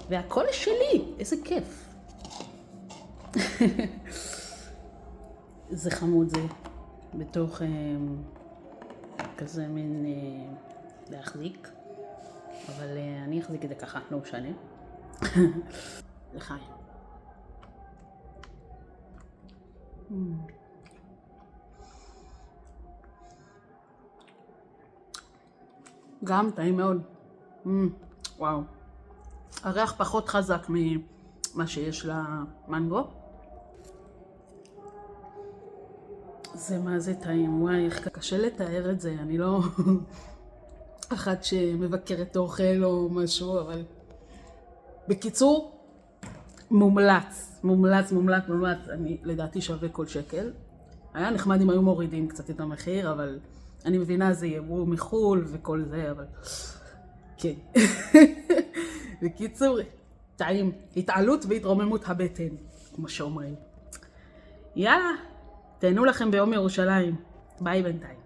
והכל שלי, איזה כיף. זה חמוד זה, בתוך כזה מין להחזיק, אבל אני אחזיק את זה ככה, לא משנה. לחיים. גם טעים מאוד. וואו. הריח פחות חזק ממה שיש למנגו. זה מה זה טעים, וואי, איך קשה לתאר את זה, אני לא אחת שמבקרת אוכל או משהו, אבל בקיצור, מומלץ, מומלץ, מומלץ, מומלץ, אני לדעתי שווה כל שקל. היה נחמד אם היו מורידים קצת את המחיר, אבל אני מבינה זה יבוא מחול וכל זה, אבל כן. בקיצור, טעים, התעלות והתרוממות הבטן, כמו שאומרים. יאללה, תהנו לכם ביום ירושלים. ביי בינתיים.